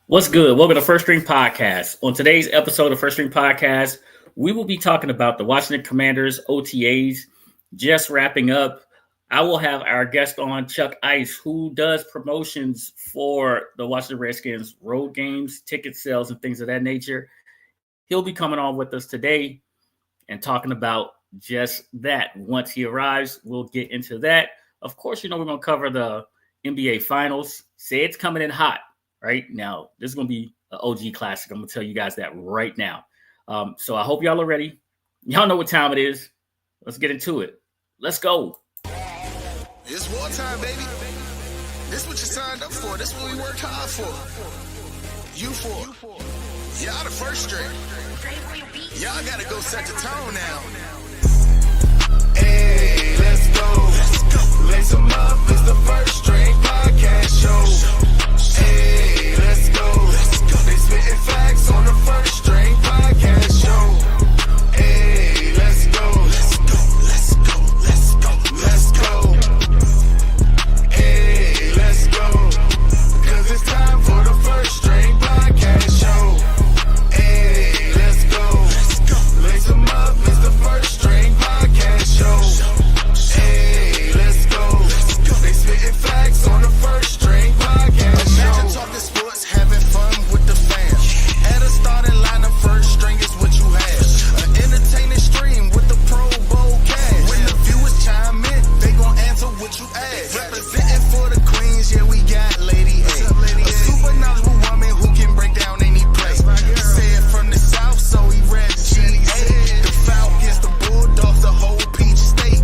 What's good? Welcome to First String Podcast. On today's episode of First String Podcast, we will be talking about the Washington Commanders OTAs just wrapping up. I will have our guest on, Chuck Ice, who does promotions for the Washington Redskins road games, ticket sales, and things of that nature. He'll be coming on with us today and talking about just that. Once he arrives, we'll get into that. Of course, we're going to cover the NBA Finals. Say it's coming in hot. Right now, this is going to be an OG classic. I'm going to tell you guys that right now. So I hope y'all are ready. Y'all know what time it is. Let's get into it. Let's go. It's wartime, baby. This is what you signed up for. This is what we worked hard for. You for. Y'all the first string. Y'all got to go set the tone now. Hey, let's go. Lace them up. It's the First String Podcast Show. Hey, let's go. They spitting facts on the First String Podcast Show. Hey, let's go. Let's go. Hey, let's go. Cause it's time for the First String Podcast Show. Hey, let's go. Lace them up, it's the First String Podcast Show. Hey, let's go. They spitting facts on the First String Podcast Show. Imagine talking sports, having fun with the fans. At a starting lineup, first string is what you have. An entertaining stream with the Pro Bowl cast. When the viewers chime in, they gon' answer what you ask. Representing for the Queens, yeah, we got Lady A. A super knowledgeable woman who can break down any play. Said from the South, so he read GA. The Falcons, the Bulldogs, the whole Peach State.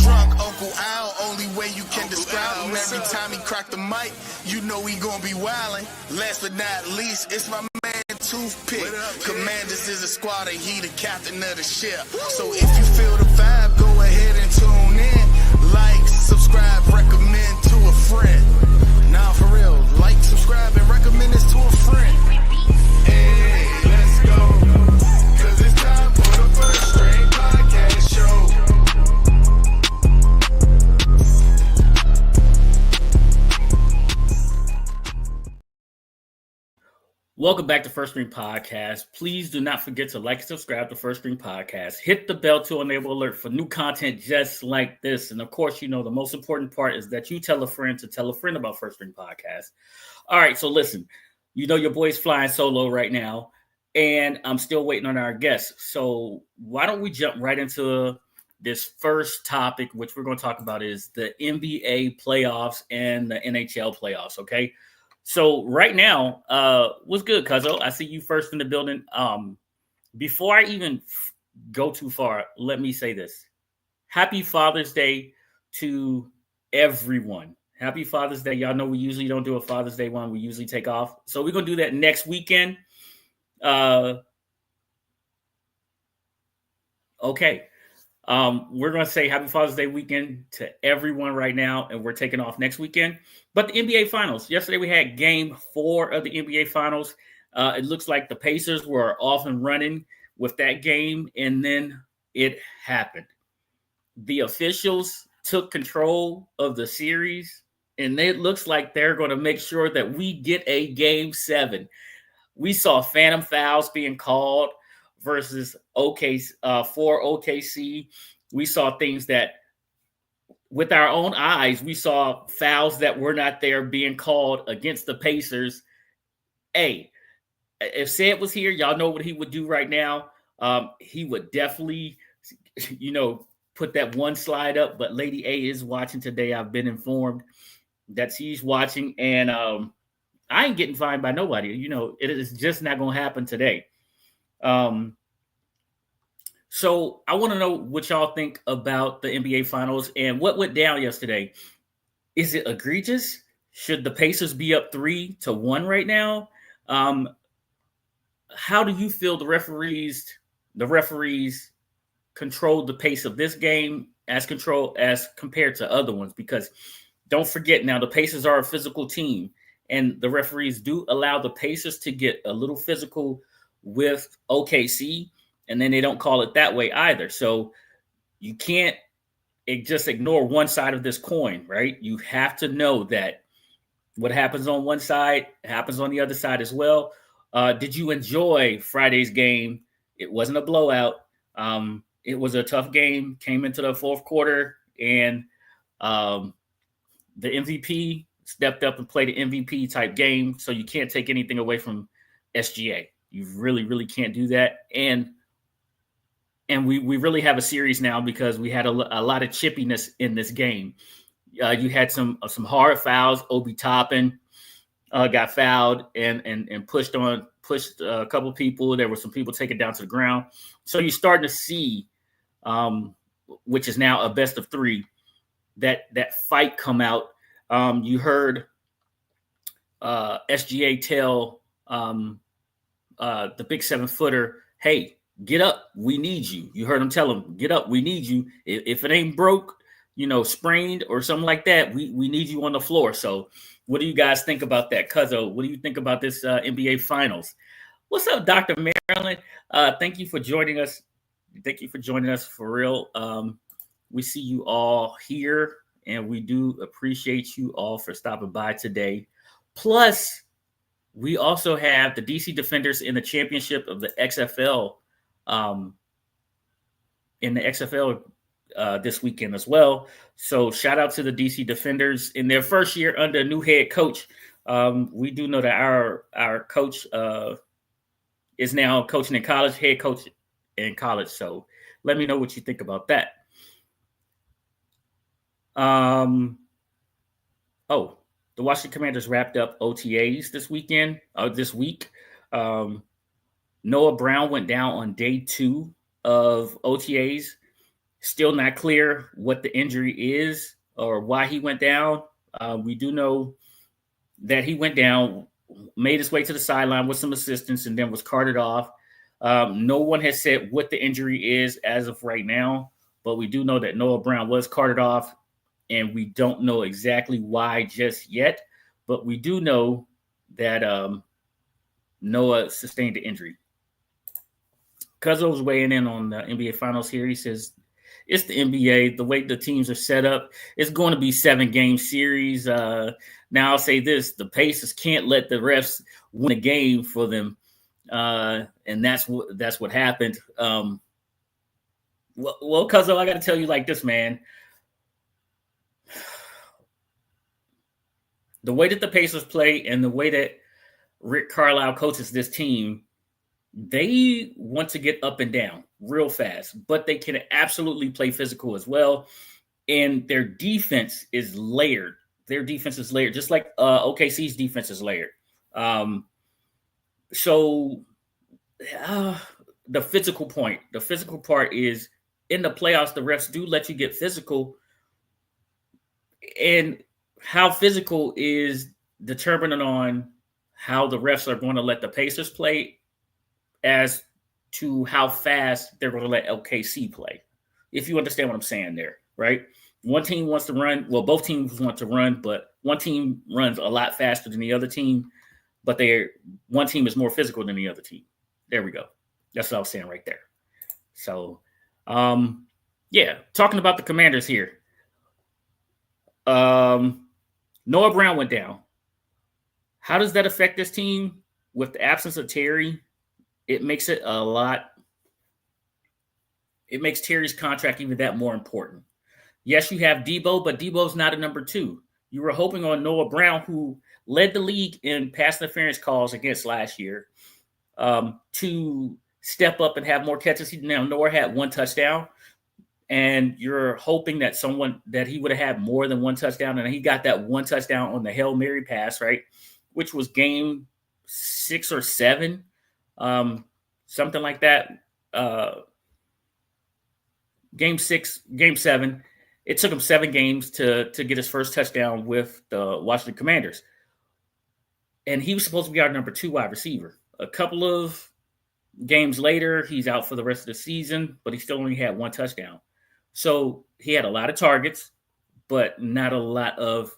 Drunk Uncle Al, only way you can describe him. Every time he crack the mic, you know he gon' be wildin'. Last but not least, it's my man Toothpick. Commanders is a squad and he the captain of the ship. So if you feel the vibe, go ahead and tune in. Like, subscribe, recommend to a friend. Now for real, like, subscribe, and recommend this to a friend. Hey, let's go. Cause it's time for the First String Podcast Show. Welcome back to First String Podcast. Please do not forget to like and subscribe to First String Podcast. Hit the bell to enable alert for new content just like this. And of course, the most important part is that you tell a friend to tell a friend about First String Podcast. All right, so listen, your boy's flying solo right now, and I'm still waiting on our guests. So why don't we jump right into this first topic, which we're going to talk about is the NBA playoffs and the NHL playoffs, okay? So right now, what's good, Cuzzo? I see you first in the building. Before I even go too far, let me say this. Happy Father's Day to everyone. Happy Father's Day. Y'all know we usually don't do a Father's Day one. We usually take off. So we're going to do that next weekend. Okay. We're going to say Happy Father's Day weekend to everyone right now, and we're taking off next weekend. But the NBA Finals. Yesterday we had Game 4 of the NBA Finals. It looks like the Pacers were off and running with that game, and then it happened. The officials took control of the series, and it looks like they're going to make sure that we get a Game 7. We saw phantom fouls being called versus for OKC. We saw things that with our own eyes, we saw fouls that were not there being called against the Pacers. Hey, if Sid was here, y'all know what he would do right now. He would definitely, put that one slide up, but Lady A is watching today. I've been informed that she's watching, and I ain't getting fined by nobody. It is just not going to happen today. So I want to know what y'all think about the NBA Finals and what went down yesterday. Is it egregious? Should the Pacers be up 3-1 right now? How do you feel the referees controlled the pace of this game as compared to other ones? Because don't forget now, the Pacers are a physical team, and the referees do allow the Pacers to get a little physical with OKC. And then they don't call it that way either. So you can't just ignore one side of this coin, right? You have to know that What happens on one side happens on the other side as well. Did you enjoy Friday's game? It wasn't a blowout. It was a tough game. Came into the fourth quarter, and um, the MVP stepped up and played an MVP type game. So you can't take anything away from SGA. You really, really can't do that. And we really have a series now because we had a lot of chippiness in this game. You had some hard fouls. Obi Toppin got fouled and pushed a couple people. There were some people taken down to the ground. So you're starting to see, which is now a best of three, that fight come out. You heard SGA tell the big 7-footer, "Hey, get up. We need you." You heard him tell him, "Get up. We need you. If it ain't broke, sprained or something like that, we need you on the floor." So what do you guys think about that? Cuzzo, what do you think about this NBA Finals? What's up, Dr. Marilyn? Thank you for joining us. Thank you for joining us for real. We see you all here, and we do appreciate you all for stopping by today. Plus, we also have the DC Defenders in the championship of the XFL this weekend as well. So shout out to the DC Defenders in their first year under a new head coach. We do know that our coach is now coaching in college, head coach in college. So let me know what you think about that. The Washington Commanders wrapped up OTAs this week. Noah Brown went down on day 2 of OTAs. Still not clear what the injury is or why he went down. We do know that he went down, made his way to the sideline with some assistance, and then was carted off. No one has said what the injury is as of right now, but we do know that Noah Brown was carted off, and we don't know exactly why just yet. But we do know that Noah sustained an injury. Cuzzo's weighing in on the NBA Finals here. He says, it's the NBA. The way the teams are set up, it's going to be 7-game series. Now I'll say this: the Pacers can't let the refs win a game for them, and that's what happened. Well, Cuzzo, I got to tell you like this, man. The way that the Pacers play and the way that Rick Carlisle coaches this team, they want to get up and down real fast, but they can absolutely play physical as well. And their defense is layered. Just like OKC's defense is layered. So the physical part is in the playoffs, the refs do let you get physical. And how physical is determined on how the refs are going to let the Pacers play as to how fast they're going to let OKC play. If you understand what I'm saying there, right? One team wants to run. Well, both teams want to run, but one team runs a lot faster than the other team, but one team is more physical than the other team. There we go. That's what I was saying right there. So, talking about the Commanders here. Noah Brown went down. How does that affect this team with the absence of Terry? It makes Terry's contract even that more important. Yes, you have Debo, but Debo's not a number 2. You were hoping on Noah Brown, who led the league in pass interference calls against last year, to step up and have more catches. Now, Noah had 1 touchdown, and you're hoping that he would have had more than 1 touchdown, and he got that 1 touchdown on the Hail Mary pass, right, which was game 6 or 7, something like that. Game 7. It took him 7 games to get his first touchdown with the Washington Commanders. And he was supposed to be our number 2 wide receiver. A couple of games later, he's out for the rest of the season, but he still only had 1 touchdown. So he had a lot of targets, but not a lot of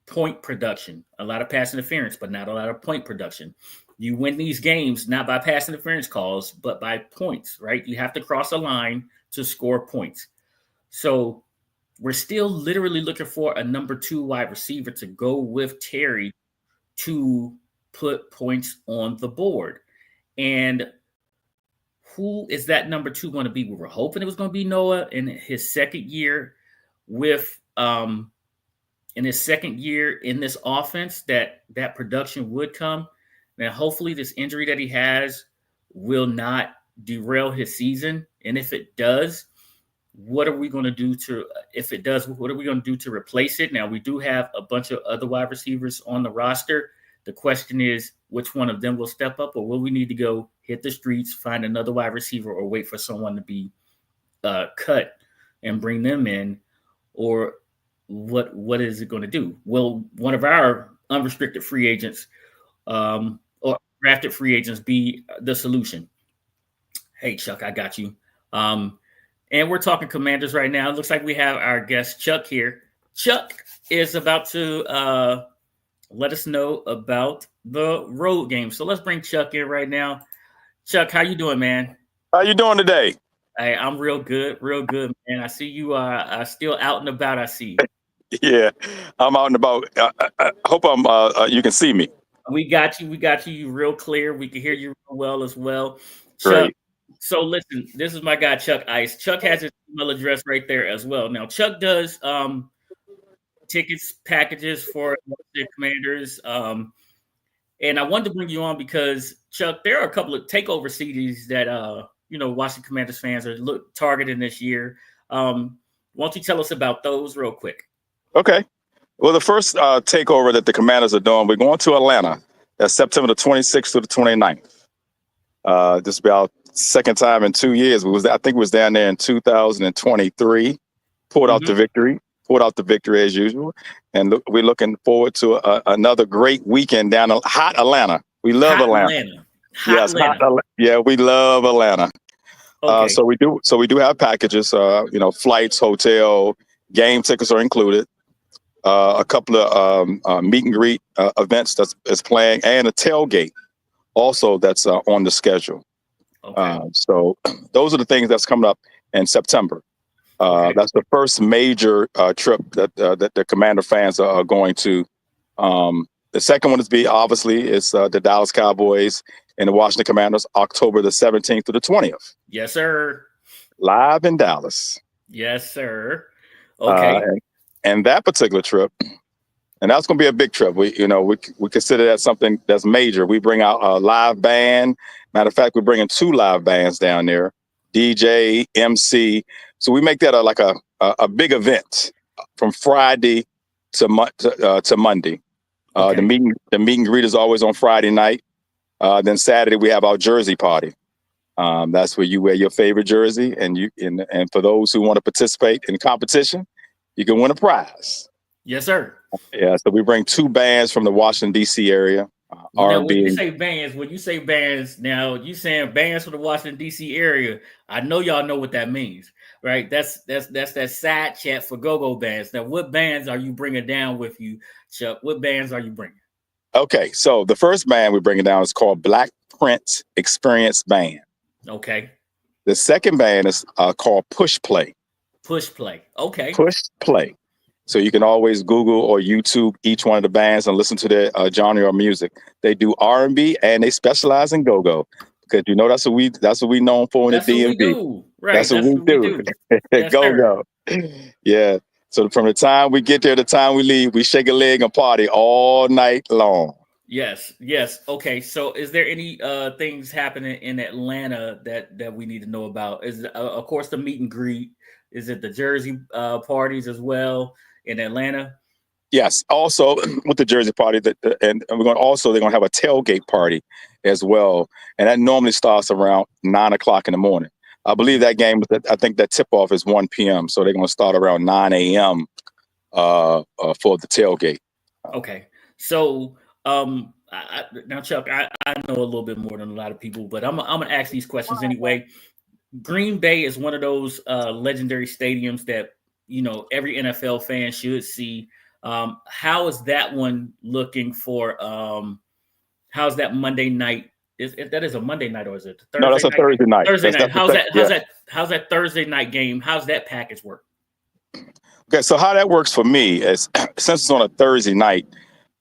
point production. A lot of pass interference, but not a lot of point production. You win these games not by pass interference calls, but by points, right? You have to cross a line to score points. So we're still literally looking for a number 2 wide receiver to go with Terry to put points on the board. And who is that number 2 going to be? We were hoping it was going to be Noah in his second year with in his second year in this offense that production would come. Now, hopefully this injury that he has will not derail his season. And if it does, what are we going to do if it does, what are we going to do to replace it? Now, we do have a bunch of other wide receivers on the roster. The question is, which one of them will step up, or will we need to go hit the streets, find another wide receiver, or wait for someone to be cut and bring them in? Or what is it going to do? Will one of our unrestricted free agents or drafted free agents be the solution? Hey, Chuck, I got you. And we're talking Commanders right now. It looks like we have our guest Chuck here. Chuck is about to let us know about the road game. So let's bring Chuck in right now. Chuck, how you doing, man? How you doing today? Hey, I'm real good, man. I see you are still out and about. I see. Yeah, I'm out and about. I hope you can see me. We got you. You real clear. We can hear you real well as well. Chuck, Great. So listen, this is my guy, Chuck Ice. Chuck has his email address right there as well. Now, Chuck does tickets, packages for the Commanders. And I wanted to bring you on because, Chuck, there are a couple of takeover CDs that Washington Commanders fans are targeting this year. Why don't you tell us about those real quick? Okay. Well, the first takeover that the Commanders are doing, we're going to Atlanta. That's September the 26th to the 29th. This will be our second time in 2 years. I think we was down there in 2023. Pulled out the victory as usual. And we're looking forward to another great weekend down in hot Atlanta. We love Atlanta. Yeah, we love Atlanta. Okay. So we do have packages. Flights, hotel, game tickets are included. A couple of meet and greet events that's playing, and a tailgate also that's on the schedule. Okay. So those are the things that's coming up in September. Okay. That's the first major trip that the Commander fans are going to. The second one is the Dallas Cowboys and the Washington Commanders, October the 17th to the 20th. Yes, sir. Live in Dallas. Yes, sir. Okay. And that particular trip, and that's going to be a big trip. We consider that something that's major. We bring out a live band. Matter of fact, we're bringing 2 live bands down there, DJ, MC. So we make that a big event from Friday to Monday. Okay. The meet and greet is always on Friday night. Then Saturday we have our jersey party. That's where you wear your favorite jersey, and for those who want to participate in competition, you can win a prize. Yes, sir. Yeah, so we bring 2 bands from the Washington D.C. area. When you say bands, now you saying bands from the Washington D.C. area. I know y'all know what that means, right? That's that side chat for go-go bands. Now, what bands are you bringing down with you, Chuck? What bands are you bringing? Okay, so the first band we're bringing down is called Black Prince Experience Band. Okay. The second band is called Push Play. Push Play. Okay. Push Play. So you can always Google or YouTube each one of the bands and listen to their genre of music. They do R&B and they specialize in go-go, because that's what we known for in the DMV. Right. That's what we do. Yes, go. Yeah. So from the time we get there to the time we leave, we shake a leg and party all night long. Yes. Okay. So is there any things happening in Atlanta that we need to know about? Is of course the meet and greet? Is it the jersey parties as well in Atlanta? Yes. Also with the jersey party, and they're going to have a tailgate party as well, and that normally starts around 9:00 in the morning. I believe that game. I think that tip off is 1 p.m. So they're going to start around 9 a.m. For the tailgate. Okay. So now, Chuck, I know a little bit more than a lot of people, but I'm gonna ask these questions anyway. Green Bay is one of those legendary stadiums that every NFL fan should see. How is that one looking for? How's that Monday night? That is a Monday night, or is it Thursday? No, that's a Thursday night. Thursday night. How's that Thursday night game? How's that package work? Okay, so how that works for me is since it's on a Thursday night,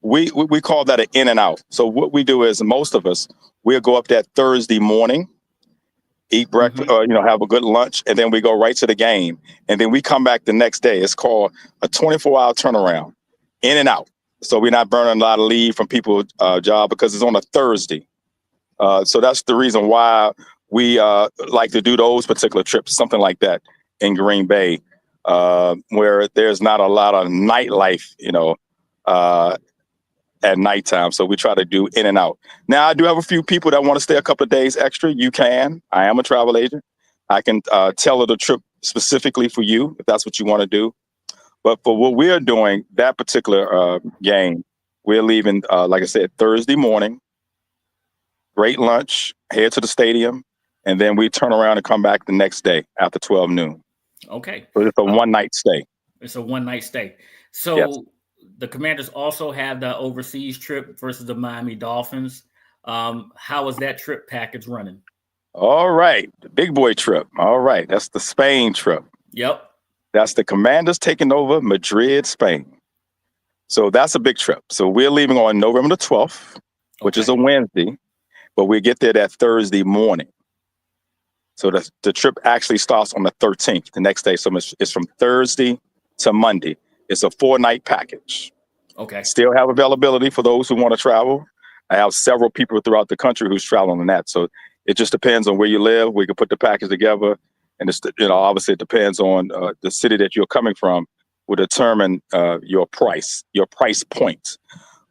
we call that an in and out. So what we do is most of us we'll go up that Thursday morning, eat breakfast, Hmm. have a good lunch, and then we go right to the game, and then we come back the next day. It's called a 24-hour turnaround, in and out. So we're not burning a lot of leave from people's job because it's on a Thursday. So that's the reason why we like to do those particular trips, something like that in Green Bay, where there's not a lot of nightlife, at nighttime. So we try to do in and out. Now, I do have a few people that want to stay a couple of days extra. You can. I am a travel agent. I can tailor the trip specifically for you if that's what you want to do. But for what we're doing, that particular game, we're leaving, like I said, Thursday morning, great lunch, head to the stadium, and then we turn around and come back the next day after 12 noon. Okay. So it's a one-night stay. It's a one-night stay. So Yes. the Commanders also have the overseas trip versus the Miami Dolphins. How is that trip package running? All right. The big boy trip. All right. That's the Spain trip. Yep. That's the Commanders taking over Madrid, Spain. So that's a big trip. So we're leaving on November the 12th, which is a Wednesday, but we get there that Thursday morning. So the trip actually starts on the 13th, the next day. So it's from Thursday to Monday. It's a 4-night package. Okay. Still have availability for those who want to travel. I have several people throughout the country who's traveling on that. So it just depends on where you live. We can put the package together. And it's, obviously it depends on the city that you're coming from will determine your price point.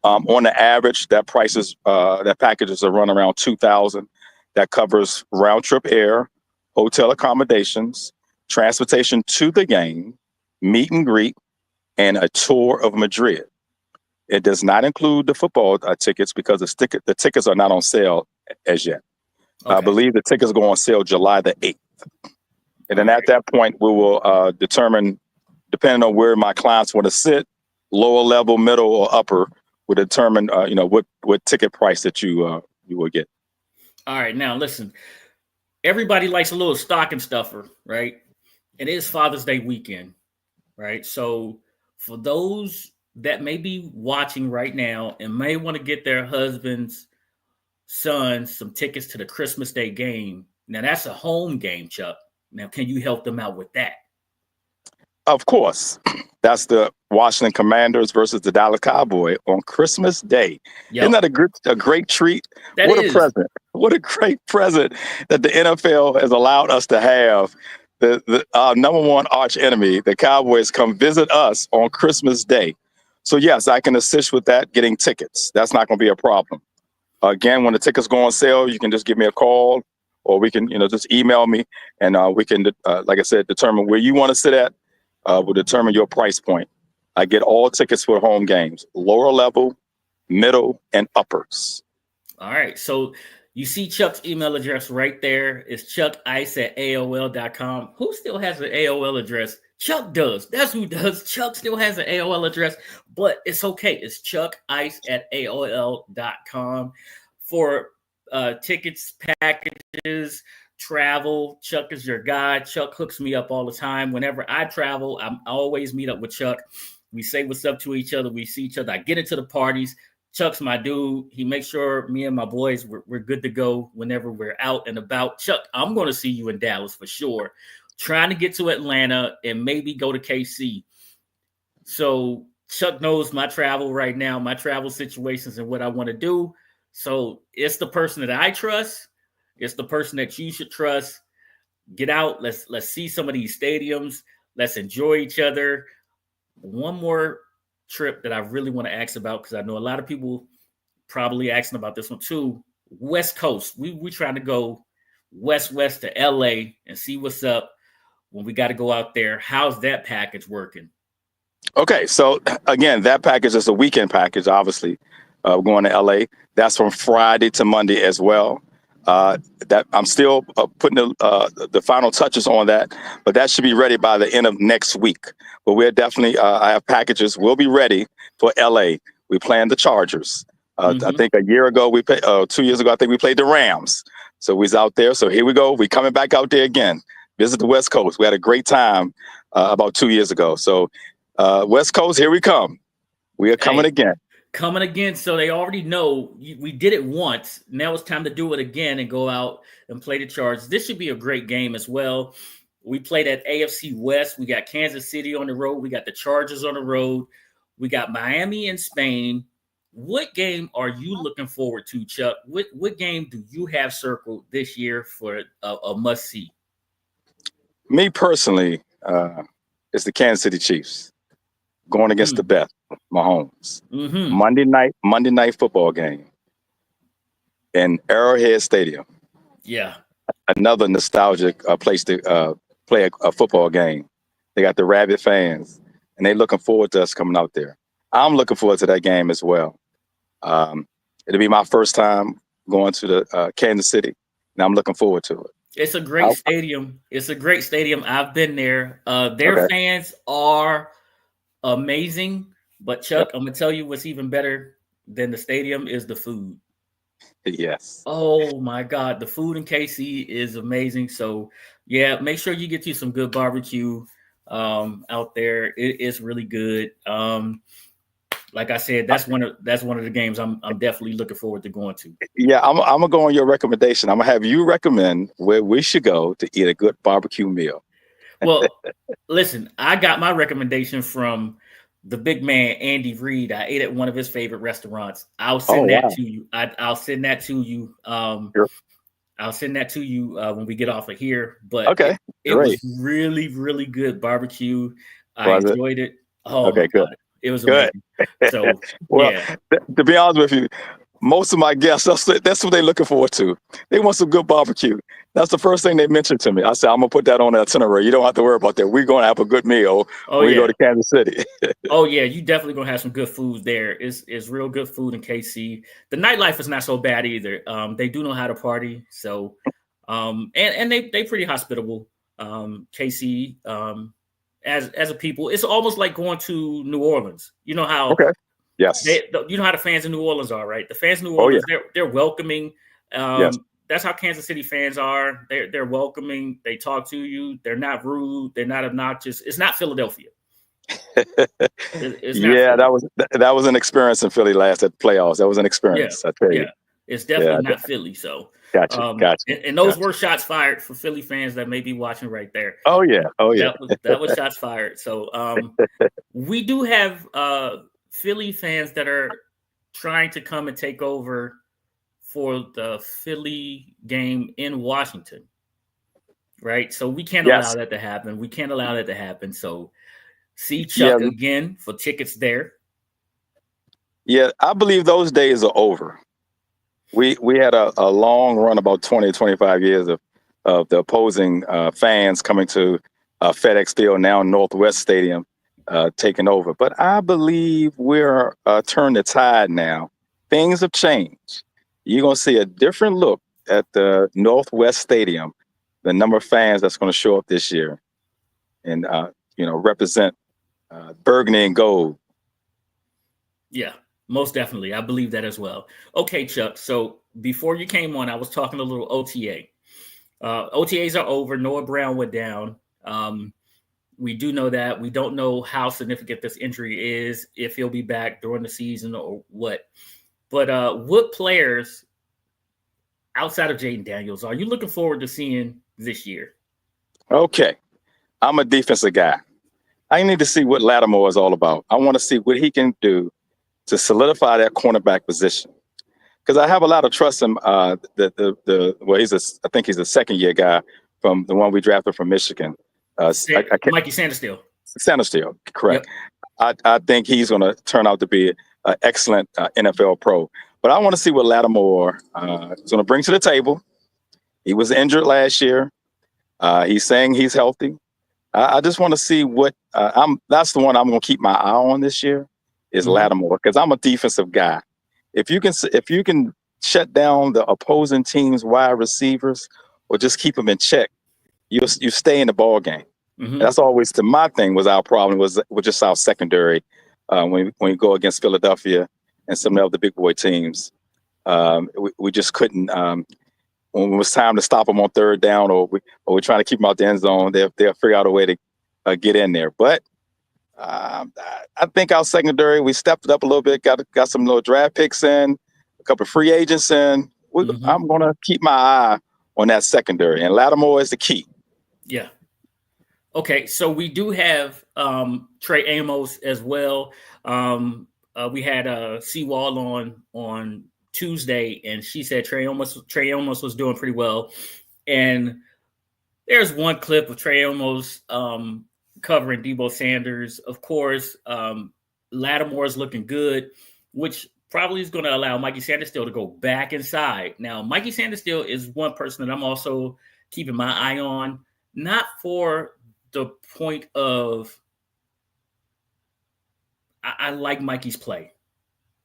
On the average, that packages are run around $2,000. That covers round trip air, hotel accommodations, transportation to the game, meet and greet, and a tour of Madrid. It does not include the football tickets because the tickets are not on sale as yet. Okay. I believe the tickets go on sale July the 8th. And then at that point, we will determine, depending on where my clients want to sit, lower level, middle, or upper, will determine, what ticket price that you will get. All right. Now, listen, everybody likes a little stocking stuffer, right? It is Father's Day weekend, right? So for those that may be watching right now and may want to get their husband's son some tickets to the Christmas Day game. Now, that's a home game, Chuck. Now, can you help them out with that? Of course. That's the Washington Commanders versus the Dallas Cowboys on Christmas Day. Yep. Isn't that a great treat? What a present. What a great present that the NFL has allowed us to have. The number one arch enemy, the Cowboys, come visit us on Christmas Day. So, yes, I can assist with that, getting tickets. That's not going to be a problem. Again, when the tickets go on sale, you can just give me a call or we can, just email me and we can, like I said, determine where you want to sit at. Will determine your price point. I get all tickets for home games, lower level, middle, and uppers. All right. So you see Chuck's email address right there. It's chuckice@aol.com. Who still has an AOL address? Chuck does. That's who does. Chuck still has an AOL address, but it's okay. It's chuckice@aol.com for tickets, packages, travel. Chuck is your guy. Chuck hooks me up all the time. Whenever I travel, I always meet up with Chuck. We say what's up to each other. We see each other. I get into the parties. Chuck's my dude. He makes sure me and my boys, we're good to go whenever we're out and about. Chuck, I'm going to see you in Dallas for sure. Trying to get to Atlanta and maybe go to KC. So Chuck knows my travel right now, my travel situations and what I want to do. So it's the person that I trust. It's the person that you should trust. Get out. Let's see some of these stadiums. Let's enjoy each other. One more trip that I really want to ask about, because I know a lot of people probably asking about this one too. West Coast. We trying to go west to LA and see what's up when we got to go out there. How's that package working? Okay, so again, that package is a weekend package, obviously. Going to LA. That's from Friday to Monday as well. That I'm still putting the final touches on that, but that should be ready by the end of next week. But we're definitely, I have packages. We'll be ready for LA. We planned the Chargers. I think a year ago, 2 years ago, I think we played the Rams. So we was out there. So here we go. We coming back out there again. Visit the West Coast. We had a great time about 2 years ago. So West Coast, here we come. We are coming again. Coming again. So they already know we did it once. Now it's time to do it again and go out and play the Chargers. This should be a great game as well. We played at AFC West. We got Kansas City on the road. We got the Chargers on the road. We got Miami and Spain. What game are you looking forward to, Chuck? What game do you have circled this year for a must-see? Me personally, it's the Kansas City Chiefs going against the best, Mahomes. Monday night football game in Arrowhead Stadium. Yeah. Another nostalgic place to play a football game. They got the rabid fans, and they're looking forward to us coming out there. I'm looking forward to that game as well. It'll be my first time going to the Kansas City, and I'm looking forward to it. It's a great stadium. It's a great stadium. I've been there. Their fans are amazing. But Chuck, I'm gonna tell you what's even better than the stadium is the food. Yes. Oh my God, the food in KC is amazing. So yeah, make sure you get you some good barbecue out there. It is really good. Like I said, that's one of the games I'm definitely looking forward to going to. Yeah, I'm gonna go on your recommendation. I'm gonna have you recommend where we should go to eat a good barbecue meal. Well, listen, I got my recommendation from the big man, Andy Reid. I ate at one of his favorite restaurants. I'll send that to you. I'll send that to you. Sure. I'll send that to you when we get off of here. But it was really, really good barbecue. I enjoyed it. Oh, okay, good. God. It was amazing. So, to be honest with you, most of my guests, that's what they're looking forward to. They want some good barbecue. That's the first thing they mentioned to me. I said, I'm going to put that on the itinerary. You don't have to worry about that. We're going to have a good meal when we go to Kansas City. Oh, yeah. You definitely going to have some good food there. It's real good food in KC. The nightlife is not so bad either. They do know how to party. So, and they pretty hospitable. KC, as a people, it's almost like going to New Orleans. You know how yes, you know how the fans in New Orleans are, right? The fans in New Orleans, they're welcoming. Yes. That's how Kansas City fans are. They're welcoming. They talk to you. They're not rude. They're not obnoxious. It's not Philadelphia. It's not Philly. that was an experience in Philly last at the playoffs. That was an experience. I tell you. It's definitely not Philly. So gotcha. And those were shots fired for Philly fans that may be watching right there. Oh yeah. That was shots fired. So we do have Philly fans that are trying to come and take over for the Philly game in Washington. Right. So we can't allow that to happen. So see Chuck again for tickets there. Yeah, I believe those days are over. We had a long run, about 20, 25 years of the opposing fans coming to FedEx Field, now Northwest Stadium, taking over. But I believe we're turned the tide now. Things have changed. You're going to see a different look at the Northwest Stadium, the number of fans that's going to show up this year and, represent burgundy and gold. Yeah. Most definitely. I believe that as well. Okay, Chuck. So before you came on, I was talking a little OTA. OTAs are over. Noah Brown went down. We do know that. We don't know how significant this injury is, if he'll be back during the season or what. But what players outside of Jaden Daniels are you looking forward to seeing this year? Okay. I'm a defensive guy. I need to see what Lattimore is all about. I want to see what he can do to solidify that cornerback position, because I have a lot of trust in I think he's a second-year guy from the one we drafted from Michigan, Mikey Sandersteele. Sandersteele, correct. Yep. I think he's going to turn out to be an excellent NFL pro. But I want to see what Lattimore is going to bring to the table. He was injured last year. He's saying he's healthy. I just want to see what that's the one I'm going to keep my eye on this year. Is Lattimore, because I'm a defensive guy. If you can shut down the opposing team's wide receivers or just keep them in check, you stay in the ball game. That's always my thing. Was our problem was just our secondary when we go against Philadelphia and some of the big boy teams. We just couldn't. When it was time to stop them on third down, or we're trying to keep them out the end zone, they'll figure out a way to get in there. But I think our secondary, we stepped it up a little bit, got some little draft picks in, a couple of free agents in. I'm going to keep my eye on that secondary, and Lattimore is the key. Yeah. Okay, so we do have Trey Amos as well. We had Seawall on Tuesday, and she said Trey Amos was doing pretty well. And there's one clip of Trey Amos covering Deebo Sanders. Of course, Lattimore is looking good, which probably is going to allow Mikey Sanderstill to go back inside. Now, Mikey Sanderstill is one person that I'm also keeping my eye on, not for the point of I like Mikey's play.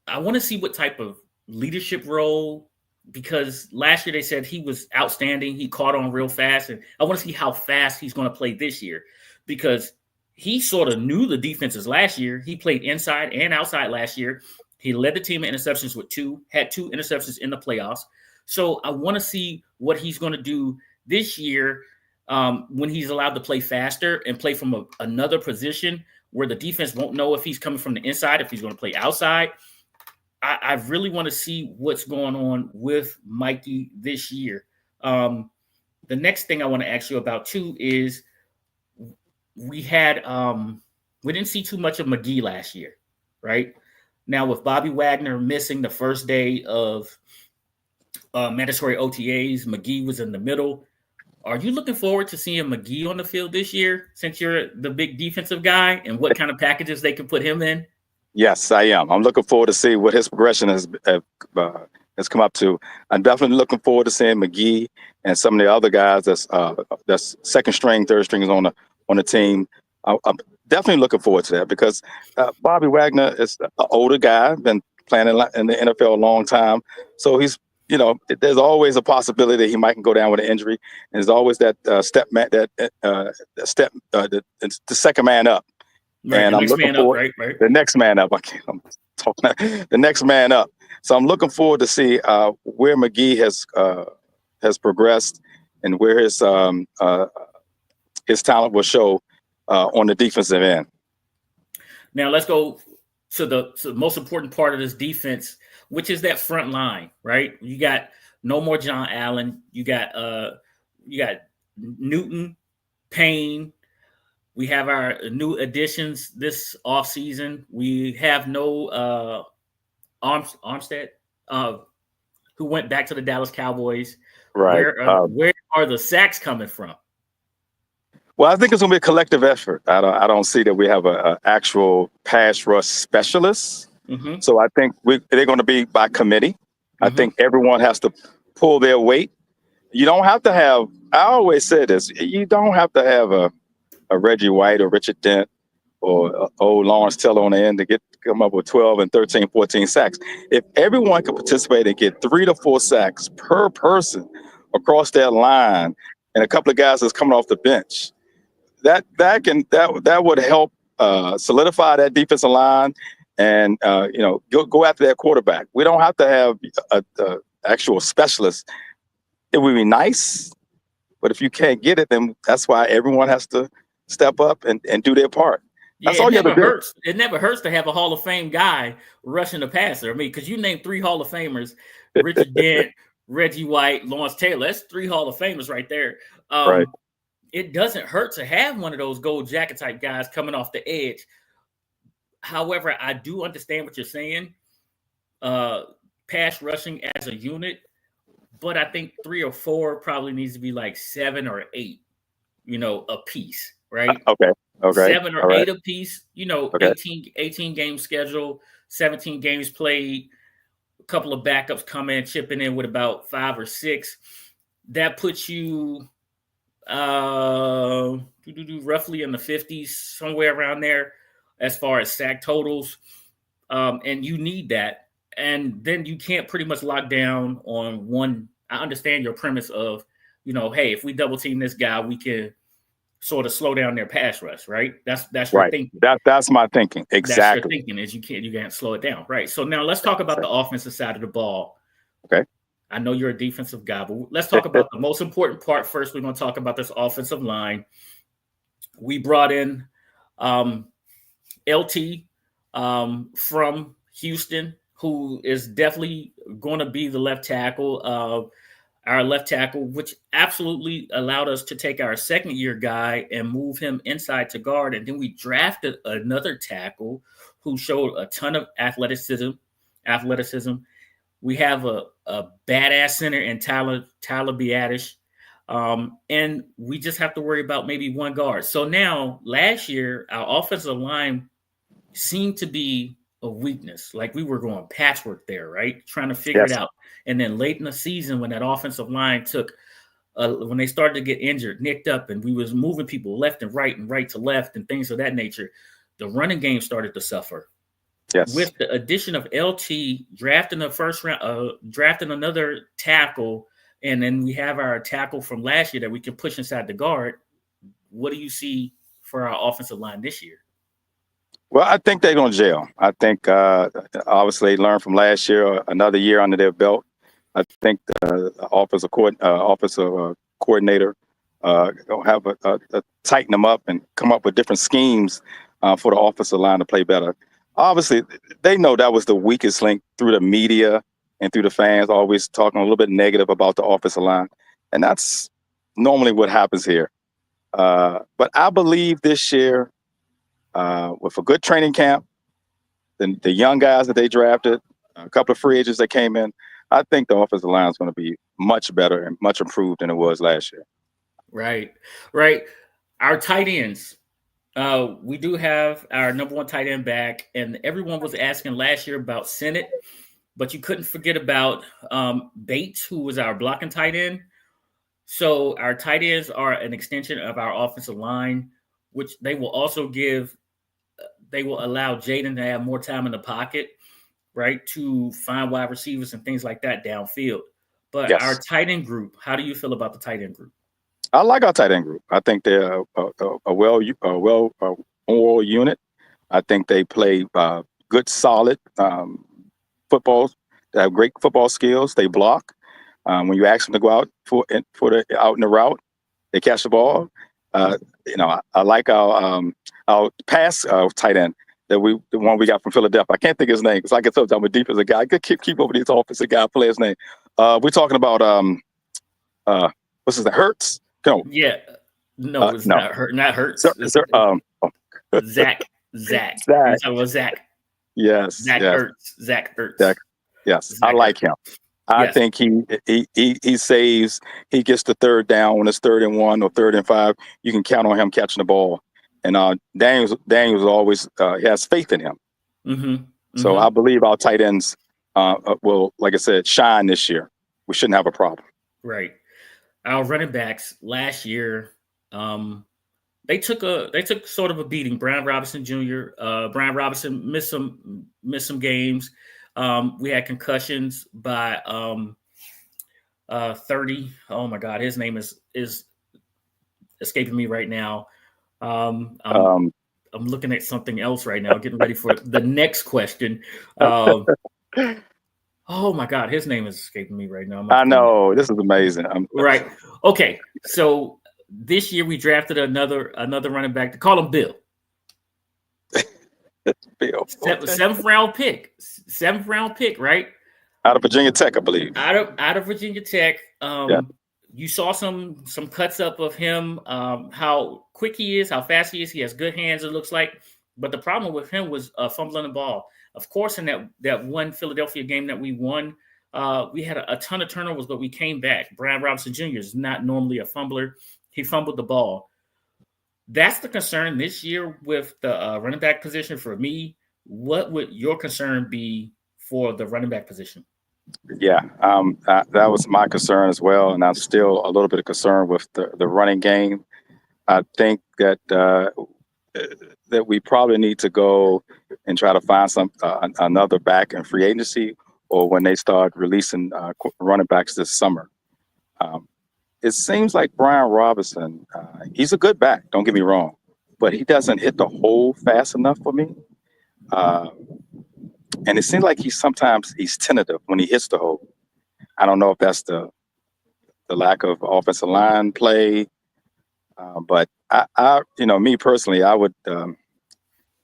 I want to see what type of leadership role, because last year they said he was outstanding. He caught on real fast, and I want to see how fast he's going to play this year, because he sort of knew the defenses last year. He played inside and outside last year. He led the team in interceptions with 2, had 2 interceptions in the playoffs. So I want to see what he's going to do this year when he's allowed to play faster and play from another position where the defense won't know if he's coming from the inside, if he's going to play outside. I really want to see what's going on with Mikey this year. The next thing I want to ask you about too is we didn't see too much of McGee last year, right? Now with Bobby Wagner missing the first day of mandatory OTAs, McGee was in the middle. Are you looking forward to seeing McGee on the field this year, since you're the big defensive guy, and what kind of packages they can put him in? Yes, I am. I'm looking forward to see what his progression has come up to. I'm definitely looking forward to seeing McGee and some of the other guys that's second string, third strings on the team. I'm definitely looking forward to that, because Bobby Wagner is an older guy, been playing in the NFL a long time, so he's, there's always a possibility that he might go down with an injury, and there's always that the second man up. Right, and I'm looking forward right. The next man up. I'm talking the next man up. So I'm looking forward to see where McGee has progressed, and where his talent will show on the defensive end. Now let's go to the most important part of this defense, which is that front line, right? You got no more John Allen. You got Newton, Payne. We have our new additions this offseason. We have no Armstead, who went back to the Dallas Cowboys. Right. Where are the sacks coming from? Well, I think it's going to be a collective effort. I don't see that we have an actual pass rush specialist. Mm-hmm. So I think they're going to be by committee. Mm-hmm. I think everyone has to pull their weight. You don't have to have, I always say this, you don't have to have a Reggie White or Richard Dent or old Lawrence Taylor on the end to come up with 12 and 13, 14 sacks. If everyone can participate and get 3 to 4 sacks per person across that line, and a couple of guys that's coming off the bench, that would help solidify that defensive line, and go after that quarterback. We don't have to have a actual specialist. It would be nice, but if you can't get it, then that's why everyone has to step up and do their part. That's all you have to do. It never hurts to have a Hall of Fame guy rushing the passer. I mean, because you named 3 Hall of Famers: Richard Dent, Reggie White, Lawrence Taylor. That's 3 Hall of Famers right there. Right. It doesn't hurt to have one of those gold jacket type guys coming off the edge. However, I do understand what you're saying. Pass rushing as a unit, but I think 3 or 4 probably needs to be like 7 or 8, a piece, right? Okay. 7 or 8 a piece, okay. 18 game schedule, 17 games played, a couple of backups come in, chipping in with about 5 or 6. That puts you roughly in the 50s, somewhere around there, as far as sack totals. And you need that. And then you can't pretty much lock down on one. I understand your premise of, hey, if we double team this guy, we can sort of slow down their pass rush, right? That's your right. thinking. That's my thinking. Exactly. That's your thinking, is you can't slow it down, right? So now let's talk about the offensive side of the ball. Okay. I know you're a defensive guy, but let's talk about the most important part first. We're going to talk about this offensive line. We brought in LT from Houston, who is definitely going to be the left tackle. Our left tackle, which absolutely allowed us to take our second year guy and move him inside to guard. And then we drafted another tackle who showed a ton of athleticism. We have a badass center in Tyler Biadish. And we just have to worry about maybe one guard. So now, last year, our offensive line seemed to be a weakness. Like we were going patchwork there, right? Trying to figure it out. And then late in the season, when that offensive line when they started to get injured, nicked up, and we was moving people left and right to left and things of that nature, the running game started to suffer. Yes. With the addition of LT, drafting the first round, drafting another tackle, and then we have our tackle from last year that we can push inside the guard. What do you see for our offensive line this year? Well, I think they're going to gel. I think obviously they learned from last year, another year under their belt. I think the offensive coordinator will have a tighten them up and come up with different schemes for the offensive line to play better. Obviously, they know that was the weakest link through the media and through the fans, always talking a little bit negative about the offensive line. And that's normally what happens here. But I believe this year, with a good training camp, the young guys that they drafted, a couple of free agents that came in, I think the offensive line is going to be much better and much improved than it was last year. Right. Our tight ends. We do have our number one tight end back, and everyone was asking last year about Sennett, but you couldn't forget about Bates, who was our blocking tight end. So our tight ends are an extension of our offensive line, which they will also they will allow Jaden to have more time in the pocket, right, to find wide receivers and things like that downfield. But our tight end group, how do you feel about the tight end group? I like our tight end group. I think they're a well-oiled unit. I think they play good, solid football. They have great football skills. They block. When you ask them to go out out in the route, they catch the ball. I like our pass tight end the one we got from Philadelphia. I can't think of his name because I get sometimes I'm a deep as a guy. I could keep over these offensive guy player's name. We're talking about what's his name? Hurts? No. Yeah. No, it's not Hurts. Zach. You're talking about Zach. Yes. Zach Hurts. Yes. Zach I like him. I think he saves. He gets the third down when it's 3rd and 1 or 3rd and 5. You can count on him catching the ball. And Daniel's always he has faith in him. Mm-hmm. So I believe our tight ends will, like I said, shine this year. We shouldn't have a problem. Right. Our running backs last year, they took sort of a beating. Brian Robinson Jr. Brian Robinson missed some games. We had concussions by 30. Oh my God, his name is escaping me right now. I'm looking at something else right now, getting ready for the next question. Oh my God, his name is escaping me right now. I know, this is amazing. Right. Okay. So this year we drafted another running back. To call him Bill. Bill. Seventh round pick, right? Out of Virginia Tech, I believe. Out of Virginia Tech. You saw some cuts up of him, how quick he is, how fast he is. He has good hands, it looks like. But the problem with him was fumbling the ball. Of course, in that one Philadelphia game that we won, we had a ton of turnovers, but we came back. Brian Robinson Jr. is not normally a fumbler. He fumbled the ball. That's the concern this year with the running back position for me. What would your concern be for the running back position? Yeah, that was my concern as well, and I'm still a little bit of concern with the running game. I think that we probably need to go and try to find another back in free agency, or when they start releasing running backs this summer. It seems like Brian Robinson, he's a good back, don't get me wrong, but he doesn't hit the hole fast enough for me. And it seems like he's tentative when he hits the hole. I don't know if that's the lack of offensive line play, but Me personally, I would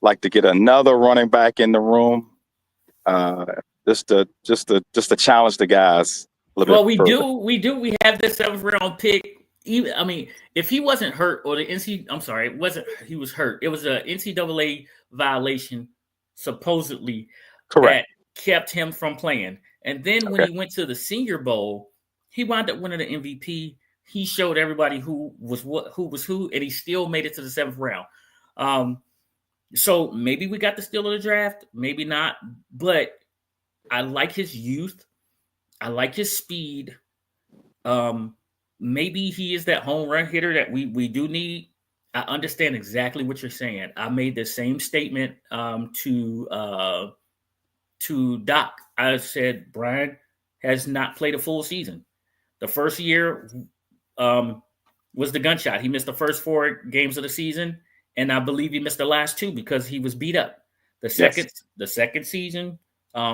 like to get another running back in the room, uh, just to challenge the guys a little Well, bit further. we have this 7th round pick. Even, I mean, if he wasn't hurt or the NC, I'm sorry, it wasn't. He was hurt. It was a NCAA violation, supposedly, Correct. that kept him from playing. And then when Okay. he went to the Senior Bowl, he wound up winning the MVP. He showed everybody who was who, and he still made it to the 7th round. Um, so maybe we got the steal of the draft, maybe not, but I like his youth. I like his speed. Um, Maybe he is that home run hitter that we do need. I understand exactly what you're saying. I made the same statement to Doc. I said Brian has not played a full season. The first year was the gunshot. He missed the first 4 games of the season, and I believe he missed the last 2 because he was beat up. The Yes. second season,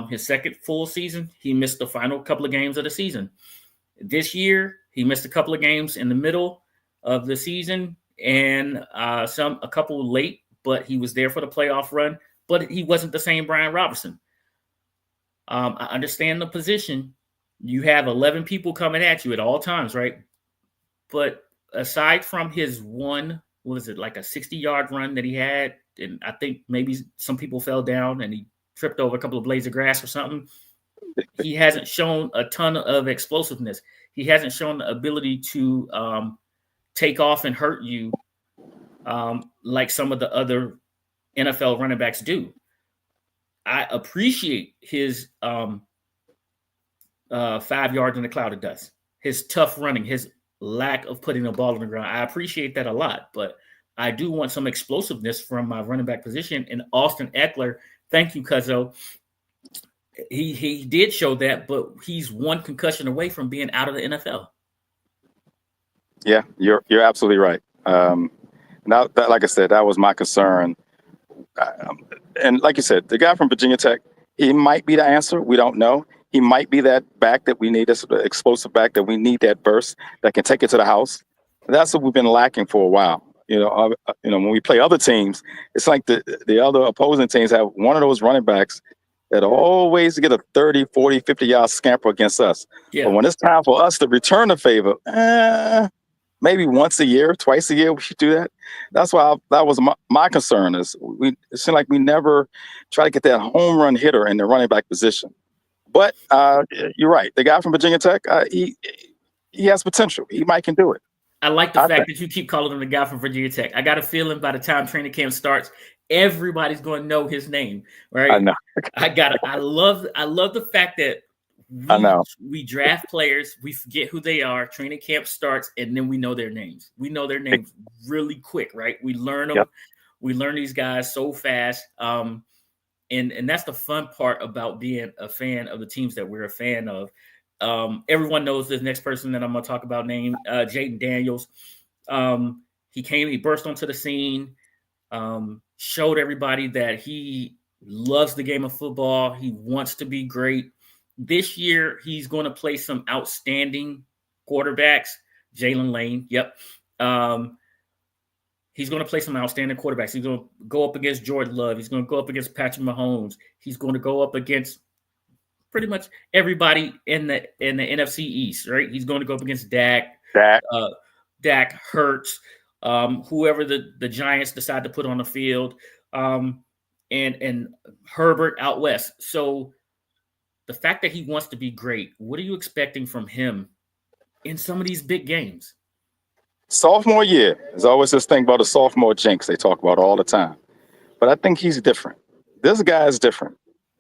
his second full season, he missed the final couple of games of the season. This year, he missed a couple of games in the middle of the season and a couple late, but he was there for the playoff run. But he wasn't the same Brian Robertson. I understand the position. You have 11 people coming at you at all times, right? But aside from his one, what is it, like a 60-yard run that he had, and I think maybe some people fell down and he tripped over a couple of blades of grass or something, he hasn't shown a ton of explosiveness. He hasn't shown the ability to take off and hurt you like some of the other NFL running backs do. I appreciate his 5 yards in the cloud of dust, his tough running, his lack of putting the ball on the ground. I appreciate that a lot, but I do want some explosiveness from my running back position. And Austin Eckler, thank you, Cuzzo. He did show that, but he's one concussion away from being out of the NFL. Yeah, you're absolutely right. Now, that, like I said, that was my concern. And like you said, the guy from Virginia Tech, he might be the answer. We don't know. He might be that back that we need, this explosive back that we need, that burst that can take it to the house. That's what we've been lacking for a while. When we play other teams, it's like the other opposing teams have one of those running backs that always get a 30, 40, 50-yard scamper against us. Yeah. But when it's time for us to return the favor, maybe once a year, twice a year, we should do that. That's why that was my concern. It seemed like we never try to get that home run hitter in the running back position. But you're right. The guy from Virginia Tech, he has potential. He can do it. I like the fact that you keep calling him the guy from Virginia Tech. I got a feeling by the time training camp starts, everybody's going to know his name, right? I know. I love the fact that we draft players, we forget who they are, training camp starts, and then we know their names. We know their names really quick, right? We learn them. Yep. We learn these guys so fast. And that's the fun part about being a fan of the teams that we're a fan of. Everyone knows this next person that I'm going to talk about named Jaden Daniels. He burst onto the scene, showed everybody that he loves the game of football. He wants to be great. This year, he's going to play some outstanding quarterbacks. Jalen Lane, yep. He's going to play some outstanding quarterbacks. He's going to go up against Jordan Love. He's going to go up against Patrick Mahomes. He's going to go up against pretty much everybody in the NFC East, right? He's going to go up against Dak, Hurts, whoever the Giants decide to put on the field, and Herbert out west. So the fact that he wants to be great, what are you expecting from him in some of these big games? Sophomore year, there's always this thing about a sophomore jinx they talk about all the time. But I think he's different. This guy is different.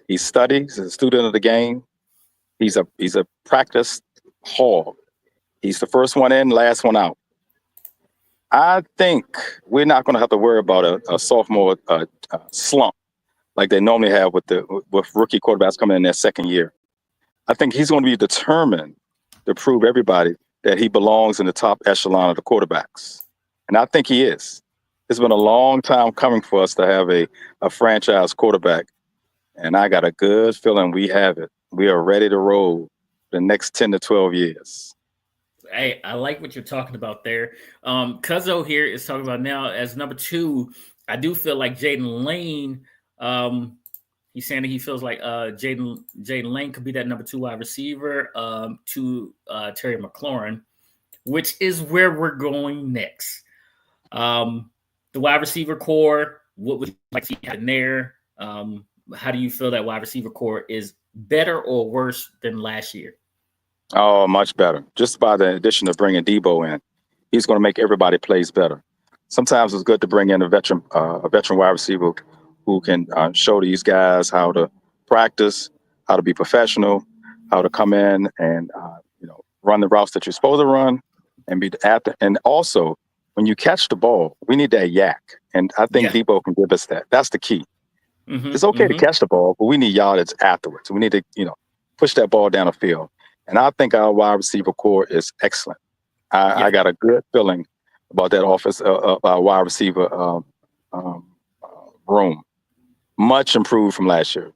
He studies, he's a student of the game. He's a practice hog. He's the first one in, last one out. I think we're not going to have to worry about a sophomore slump like they normally have with rookie quarterbacks coming in their second year. I think he's going to be determined to prove everybody that he belongs in the top echelon of the quarterbacks. And I think he is. It's been a long time coming for us to have a franchise quarterback. And I got a good feeling we have it. We are ready to roll the next 10 to 12 years. Hey, I like what you're talking about there. Cuzzo here is talking about now as number 2. I do feel like Jaden Lane. He's saying that he feels like Jaden Lane could be that number 2 wide receiver to Terry McLaurin, which is where we're going next. The wide receiver core, what would you like to see in there? How do you feel that wide receiver core is better or worse than last year? Oh, much better. Just by the addition of bringing Debo in, he's going to make everybody plays better. Sometimes it's good to bring in a veteran wide receiver who can show these guys how to practice, how to be professional, how to come in and run the routes that you're supposed to run, and be at the. And also, when you catch the ball, we need that yak, and I think Debo can give us that. That's the key. It's okay to catch the ball, but we need yardage afterwards. We need to push that ball down the field. And I think our wide receiver core is excellent. I got a good feeling about that offense, wide receiver room. Much improved from last year.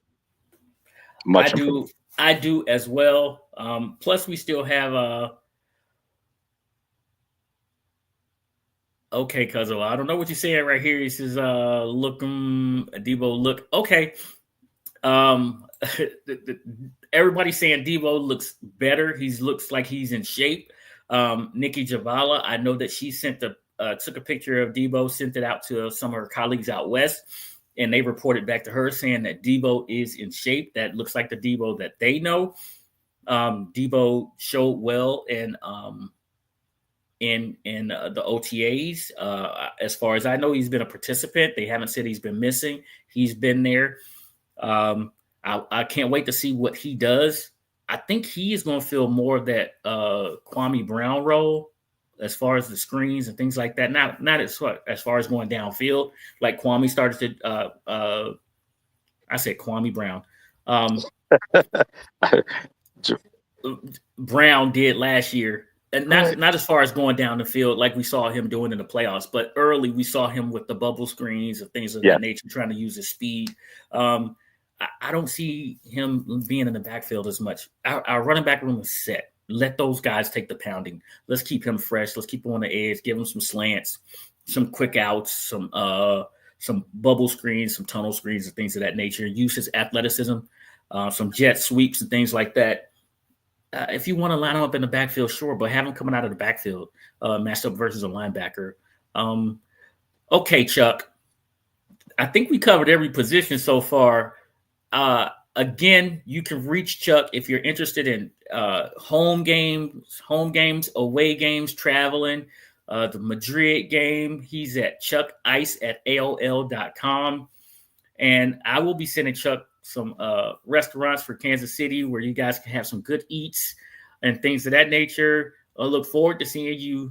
Much improved. I do as well. Plus, we still have okay, Cuzzo. I don't know what you're saying right here. He says, Debo look okay. Everybody's saying Debo looks better. He looks like he's in shape. Nikki Javala, I know that she took a picture of Debo, sent it out to some of her colleagues out west, and they reported back to her saying that Debo is in shape. That looks like the Debo that they know. Debo showed well in the OTAs. As far as I know, he's been a participant. They haven't said he's been missing. He's been there. I can't wait to see what he does. I think he is going to feel more of that Kwame Brown role as far as the screens and things like that. Not as far as going downfield, like Kwame started to. I said Kwame Brown. Brown did last year. And not as far as going down the field like we saw him doing in the playoffs, but early we saw him with the bubble screens and things of that nature, trying to use his speed. I don't see him being in the backfield as much. Our running back room is set. Let those guys take the pounding. Let's keep him fresh. Let's keep him on the edge. Give him some slants, some quick outs, some bubble screens, some tunnel screens and things of that nature. Use his athleticism, some jet sweeps and things like that. If you want to line him up in the backfield, sure, but have him coming out of the backfield, matched up versus a linebacker. Okay, Chuck. I think we covered every position so far. Again, you can reach Chuck if you're interested in home games, away games, traveling. The Madrid game, he's at chuckice@aol.com. And I will be sending Chuck some restaurants for Kansas City where you guys can have some good eats and things of that nature. I look forward to seeing you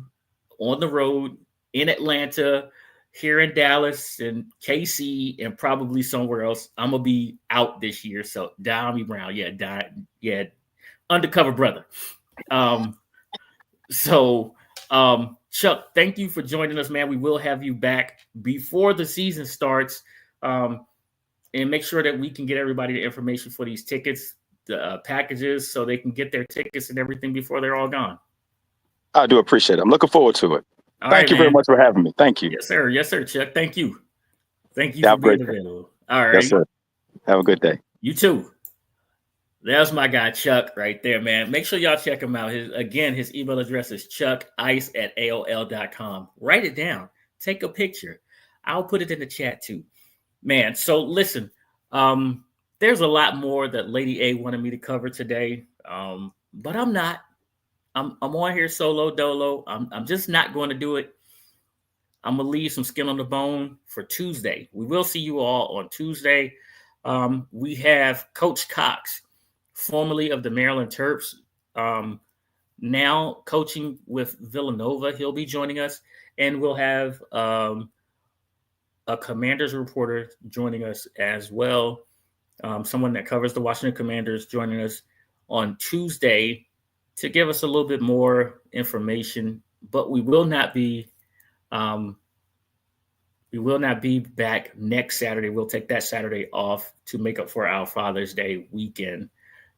on the road in Atlanta, here in Dallas and KC, and probably somewhere else. I'm going to be out this year. So Dami Brown, undercover brother. Chuck, thank you for joining us, man. We will have you back before the season starts. And make sure that we can get everybody the information for these tickets, the packages, so they can get their tickets and everything before they're all gone. I do appreciate it. I'm looking forward to it. Thank you very much for having me. Thank you. Yes, sir. Yes, sir, Chuck. Thank you. Thank you for being available. All right. Yes, sir. Have a good day. You too. There's my guy, Chuck, right there, man. Make sure y'all check him out. His email address is chuckice@aol.com. Write it down. Take a picture. I'll put it in the chat too. Man, so listen, there's a lot more that Lady A wanted me to cover today, but I'm not. I'm on here solo dolo. I'm just not going to do it. I'm going to leave some skin on the bone for Tuesday. We will see you all on Tuesday. We have Coach Cox, formerly of the Maryland Terps, now coaching with Villanova. He'll be joining us, and we'll have a Commanders reporter joining us as well. Someone that covers the Washington Commanders joining us on Tuesday to give us a little bit more information, but we will not be back next Saturday. We'll take that Saturday off to make up for our Father's Day weekend.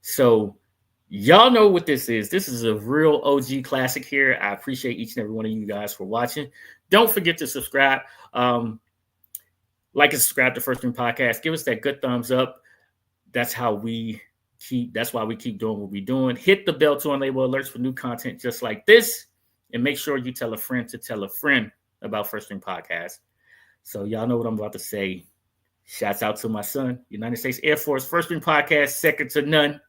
So Y'all know what this is. This is a real OG classic here. I appreciate each and every one of you guys for watching. Don't forget to subscribe. Like and subscribe to First String Podcast. Give us that good thumbs up. That's why we keep doing what we're doing. Hit the bell to enable alerts for new content just like this. And make sure you tell a friend to tell a friend about First String Podcast. So y'all know what I'm about to say. Shouts out to my son, United States Air Force, First String Podcast, second to none.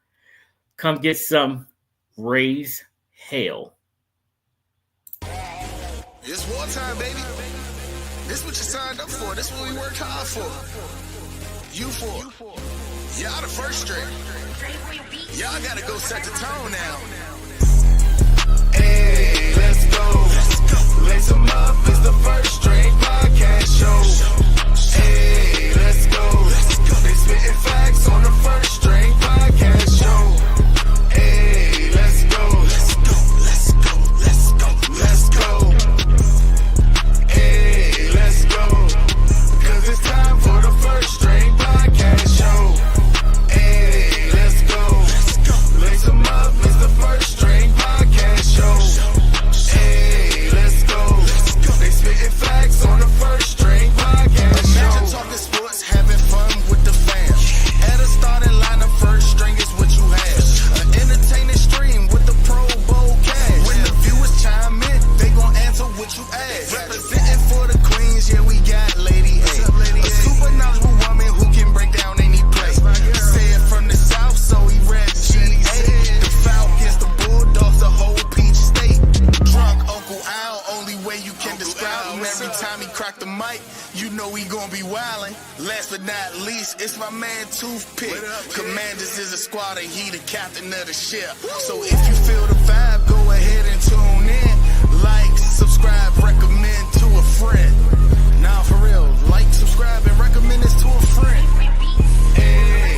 Come get some. Raise hell. It's wartime, baby. This what you signed up for. This what we worked hard for. You for. Y'all the first string. Y'all gotta go set the tone now. Hey, let's go. Lace 'em up. It's the First String Podcast show. Hey, let's go. They spitting facts on the First String Podcast show. Hey, let's go. Let's go. Hey, let's go. 'Cause it's time for the First String Podcast show. Hey, let's go. Lace 'em up. It's the First String Podcast show. Hey, let's go. They spitting facts on the First String Podcast show. Imagine talking sports, having fun with the fam. At a starting lineup, first string is what you have. An entertaining stream with the Pro Bowl cash. When the viewers chime in, they gon' answer what you ask. Representing for the Queens, yeah, we got Lady A. A super knowledgeable woman who can break down any play. Say it from the South, so he rep GA. The Falcons, the Bulldogs, the whole Peach State. Drunk Uncle Al, only way you can describe him. Every time he crack the mic, you know he gon' be wildin'. Last but not least, it's my man Toothpick. Commanders is a squad and he the captain of the ship. So if you feel the vibe, go ahead and tune in. Like, subscribe, recommend to a friend. Nah, for real, like, subscribe, and recommend this to a friend. Hey.